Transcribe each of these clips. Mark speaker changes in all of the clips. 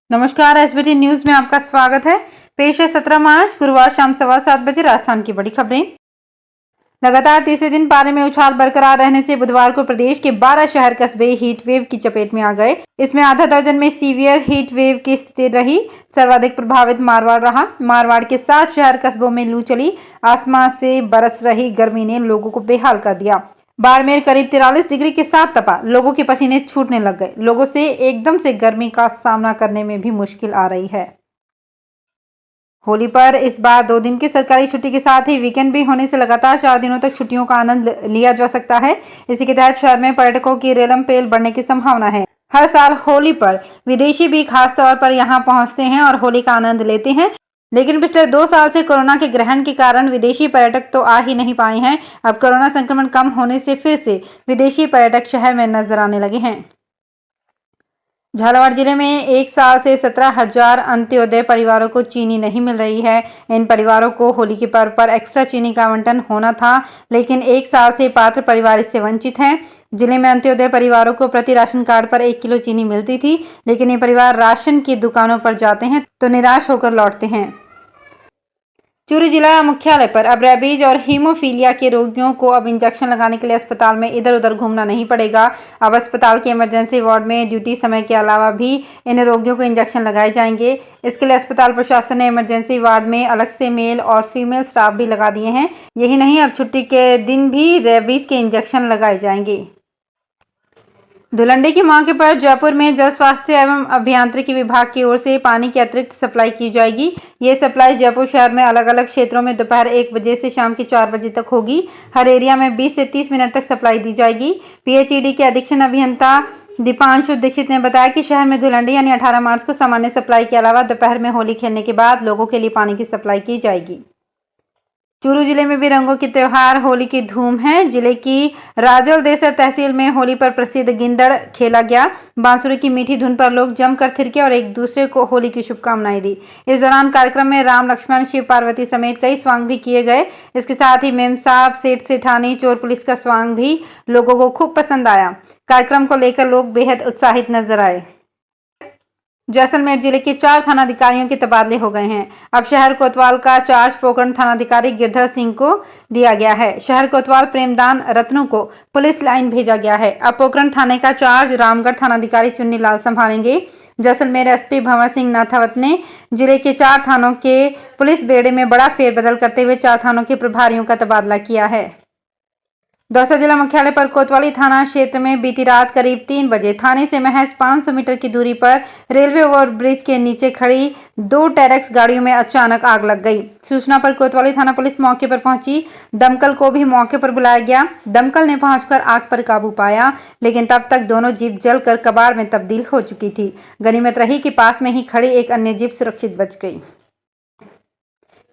Speaker 1: नमस्कार, SBT news में आपका स्वागत है। पेश है 17 मार्च गुरुवार शाम 7:15 बजे राजस्थान की बड़ी खबरें। लगातार तीसरे दिन पारे में उछाल बरकरार रहने से बुधवार को प्रदेश के 12 शहर कस्बे हीट वेव की चपेट में आ गए। इसमें आधा दर्जन में सीवियर हीट वेव की स्थिति रही। सर्वाधिक प्रभावित मारवाड़ रहा। मारवाड़ के 7 शहर कस्बों में लू चली। आसमान से बरस रही गर्मी ने लोगों को बेहाल कर दिया। बाड़मेर करीब 43 डिग्री के साथ तपा। लोगों के पसीने छूटने लग गए। लोगों से एकदम से गर्मी का सामना करने में भी मुश्किल आ रही है। होली पर इस बार 2 दिन की सरकारी छुट्टी के साथ ही वीकेंड भी होने से लगातार 4 दिनों तक छुट्टियों का आनंद लिया जा सकता है। इसी के तहत शहर में पर्यटकों की रेलम पेल बढ़ने की संभावना है। हर साल होली पर विदेशी भी खास तौर पर यहाँ पहुंचते हैं और होली का आनंद लेते हैं, लेकिन पिछले 2 साल से कोरोना के ग्रहण के कारण विदेशी पर्यटक तो आ ही नहीं पाए हैं। अब कोरोना संक्रमण कम होने से फिर से विदेशी पर्यटक शहर में नजर आने लगे हैं। झालावाड़ जिले में 1 साल से 17,000 अंत्योदय परिवारों को चीनी नहीं मिल रही है। इन परिवारों को होली के पर्व पर एक्स्ट्रा चीनी का आवंटन होना था, लेकिन 1 साल से पात्र परिवार इससे वंचित हैं। जिले में अंत्योदय परिवारों को प्रति राशन कार्ड पर 1 किलो चीनी मिलती थी, लेकिन ये परिवार राशन की दुकानों पर जाते हैं तो निराश होकर लौटते हैं। चूरू जिला मुख्यालय पर अब रेबीज और हीमोफीलिया के रोगियों को अब इंजेक्शन लगाने के लिए अस्पताल में इधर उधर घूमना नहीं पड़ेगा। अब अस्पताल के इमरजेंसी वार्ड में ड्यूटी समय के अलावा भी इन रोगियों को इंजेक्शन लगाए जाएंगे। इसके लिए अस्पताल प्रशासन ने इमरजेंसी वार्ड में अलग से मेल और फीमेल स्टाफ भी लगा दिए हैं। यही नहीं, अब छुट्टी के दिन भी रेबीज के इंजेक्शन लगाए जाएंगे। धुलंडी के मौके पर जयपुर में जल स्वास्थ्य एवं अभियांत्रिकी विभाग की ओर से पानी की अतिरिक्त सप्लाई की जाएगी। ये सप्लाई जयपुर शहर में अलग अलग क्षेत्रों में दोपहर 1 बजे से शाम के 4 बजे तक होगी। हर एरिया में 20 से 30 मिनट तक सप्लाई दी जाएगी। पीएचईडी के अधीक्षण अभियंता दीपांशु दीक्षित ने बताया कि शहर में धुलंडी यानी 18 मार्च को सामान्य सप्लाई के अलावा दोपहर में होली खेलने के बाद लोगों के लिए पानी की सप्लाई की जाएगी। चूरू जिले में भी रंगों के त्योहार होली की धूम है। जिले की राजौल देसर तहसील में होली पर प्रसिद्ध गिंदड़ खेला गया। बांसुरी की मीठी धुन पर लोग जमकर थिरके और एक दूसरे को होली की शुभकामनाएं दी। इस दौरान कार्यक्रम में राम लक्ष्मण शिव पार्वती समेत कई स्वांग भी किए गए। इसके साथ ही मेम साहब सेठ सेठानी चोर पुलिस का स्वांग भी लोगों को खूब पसंद आया। कार्यक्रम को लेकर लोग बेहद उत्साहित नजर आए। जैसलमेर जिले के 4 थानाधिकारियों के तबादले हो गए हैं। अब शहर कोतवाल का चार्ज पोकरण थानाधिकारी गिरधर सिंह को दिया गया है। शहर कोतवाल प्रेमदान रत्नों को पुलिस लाइन भेजा गया है। अब पोकरण थाने का चार्ज रामगढ़ थानाधिकारी चुन्नी लाल संभालेंगे। जैसलमेर एसपी भंवर सिंह नाथावत ने जिले के 4 थानों के पुलिस बेड़े में बड़ा फेरबदल करते हुए 4 थानों के प्रभारियों का तबादला किया है। दौसा जिला मुख्यालय पर कोतवाली थाना क्षेत्र में बीती रात करीब 3 बजे थाने से महज 500 मीटर की दूरी पर रेलवे ओवरब्रिज के नीचे खड़ी 2 टेरेक्स गाड़ियों में अचानक आग लग गई। सूचना पर कोतवाली थाना पुलिस मौके पर पहुंची। दमकल को भी मौके पर बुलाया गया। दमकल ने पहुंचकर आग पर काबू पाया, लेकिन तब तक दोनों जीप जलकर कबाड़ में तब्दील हो चुकी थी। गनीमत रही कि पास में ही खड़ी एक अन्य जीप सुरक्षित बच गई।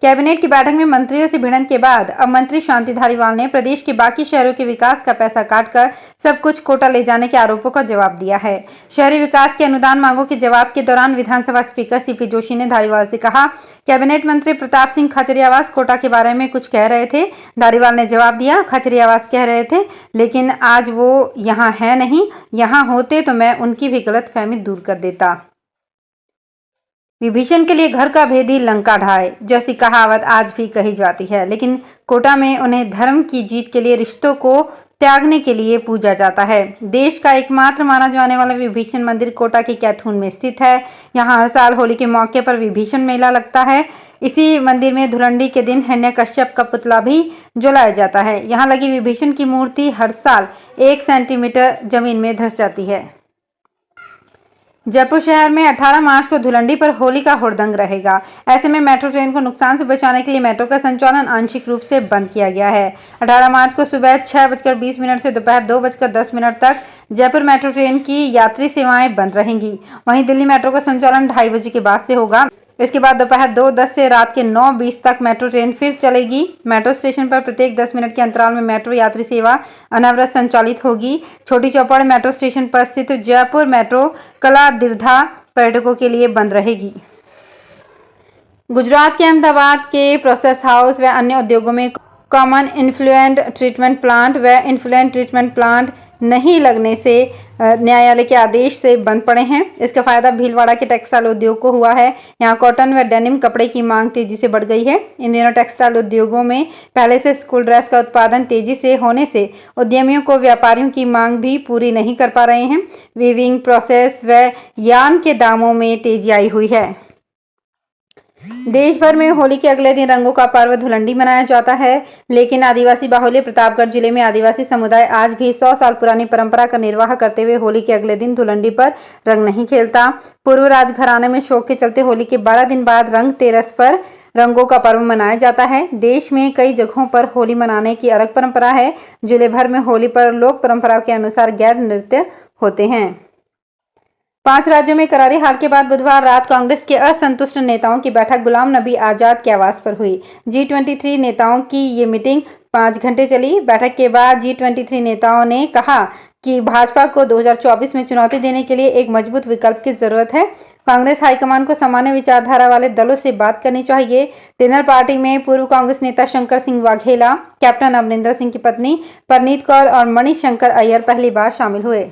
Speaker 1: कैबिनेट की बैठक में मंत्रियों से भिड़ंत के बाद अब मंत्री शांति धारीवाल ने प्रदेश के बाकी शहरों के विकास का पैसा काटकर सब कुछ कोटा ले जाने के आरोपों का जवाब दिया है। शहरी विकास के अनुदान मांगों के जवाब के दौरान विधानसभा स्पीकर सीपी जोशी ने धारीवाल से कहा, कैबिनेट मंत्री प्रताप सिंह खचरियावास कोटा के बारे में कुछ कह रहे थे। धारीवाल ने जवाब दिया, खचरियावास कह रहे थे, लेकिन आज वो यहाँ है नहीं। यहाँ होते तो मैं उनकी भी गलतफहमी दूर कर देता। विभीषण के लिए घर का भेदी लंका ढाए जैसी कहावत आज भी कही जाती है, लेकिन कोटा में उन्हें धर्म की जीत के लिए रिश्तों को त्यागने के लिए पूजा जाता है। देश का एकमात्र माना जाने वाला विभीषण मंदिर कोटा के कैथून में स्थित है। यहाँ हर साल होली के मौके पर विभीषण मेला लगता है। इसी मंदिर में धुलंडी के दिन हिरण्यकश्यप का पुतला भी जलाया जाता है। यहाँ लगी विभीषण की मूर्ति हर साल 1 सेंटीमीटर जमीन में धंस जाती है। जयपुर शहर में 18 मार्च को धुलंडी पर होली का हुड़दंग रहेगा। ऐसे में मेट्रो ट्रेन को नुकसान से बचाने के लिए मेट्रो का संचालन आंशिक रूप से बंद किया गया है। 18 मार्च को सुबह 6:20 से दोपहर 2:10 तक जयपुर मेट्रो ट्रेन की यात्री सेवाएं बंद रहेंगी। वहीं दिल्ली मेट्रो का संचालन 2:30 बजे के बाद से होगा। इसके बाद दोपहर 2:10 से रात के 9:20 तक मेट्रो ट्रेन फिर चलेगी। मेट्रो स्टेशन पर प्रत्येक 10 मिनट के अंतराल में मेट्रो यात्री सेवा अनवरत संचालित होगी। छोटी चौपड़ मेट्रो स्टेशन पर स्थित जयपुर मेट्रो कला दीर्घा पर्यटकों के लिए बंद रहेगी। गुजरात के अहमदाबाद के प्रोसेस हाउस व अन्य उद्योगों में कॉमन इन्फ्लुएंट ट्रीटमेंट प्लांट व इन्फ्लुएंट ट्रीटमेंट प्लांट नहीं लगने से न्यायालय के आदेश से बंद पड़े हैं। इसका फायदा भीलवाड़ा के टेक्सटाइल उद्योग को हुआ है। यहाँ कॉटन व डेनिम कपड़े की मांग तेजी से बढ़ गई है। इन दिनों टेक्सटाइल उद्योगों में पहले से स्कूल ड्रेस का उत्पादन तेजी से होने से उद्यमियों को व्यापारियों की मांग भी पूरी नहीं कर पा रहे हैं। वीविंग प्रोसेस व यार्न के दामों में तेजी आई हुई है। देश भर में होली के अगले दिन रंगों का पर्व धुलंडी मनाया जाता है, लेकिन आदिवासी बाहुल्य प्रतापगढ़ जिले में आदिवासी समुदाय आज भी 100 साल पुरानी परंपरा का निर्वाह करते हुए होली के अगले दिन धुलंडी पर रंग नहीं खेलता। पूर्व राजघराने में शोक के चलते होली के 12 दिन बाद रंग तेरस पर रंगों का पर्व मनाया जाता है। देश में कई जगहों पर होली मनाने की अलग परंपरा है। जिले भर में होली पर लोक परंपराओं के अनुसार गैर नृत्य होते हैं। 5 राज्यों में करारी हार के बाद बुधवार रात कांग्रेस के असंतुष्ट नेताओं की बैठक गुलाम नबी आजाद के आवास पर हुई। G23 नेताओं की ये मीटिंग 5 घंटे चली। बैठक के बाद G23 नेताओं ने कहा कि भाजपा को 2024 में चुनौती देने के लिए एक मजबूत विकल्प की जरूरत है। कांग्रेस हाईकमान को सामान्य विचारधारा वाले दलों से बात करनी चाहिए। डिनर पार्टी में पूर्व कांग्रेस नेता शंकर सिंह वाघेला, कैप्टन अमरिंदर सिंह की पत्नी परनीत कौर और मणिशंकर अय्यर पहली बार शामिल हुए।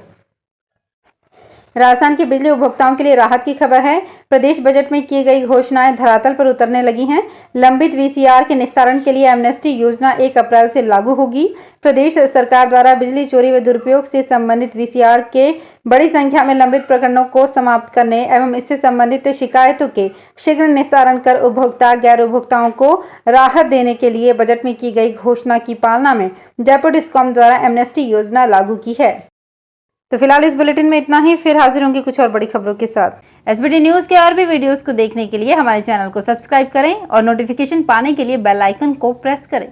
Speaker 1: राजस्थान के बिजली उपभोक्ताओं के लिए राहत की खबर है। प्रदेश बजट में की गई घोषणाएं धरातल पर उतरने लगी हैं। लंबित वीसीआर के निस्तारण के लिए एमनेस्टी योजना 1 अप्रैल से लागू होगी। प्रदेश सरकार द्वारा बिजली चोरी व दुरुपयोग से संबंधित वीसीआर के बड़ी संख्या में लंबित प्रकरणों को समाप्त करने एवं इससे संबंधित शिकायतों के शीघ्र निस्तारण कर उपभोक्ता गैर उपभोक्ताओं को राहत देने के लिए बजट में की गई घोषणा की पालना में जयपुर डिस्कॉम द्वारा एमनेस्टी योजना लागू की है। तो फिलहाल इस बुलेटिन में इतना ही। फिर हाजिर होंगे कुछ और बड़ी खबरों के साथ। एसबीटी न्यूज के और भी वीडियोस को देखने के लिए हमारे चैनल को सब्सक्राइब करें और नोटिफिकेशन पाने के लिए बेल आइकन को प्रेस करें।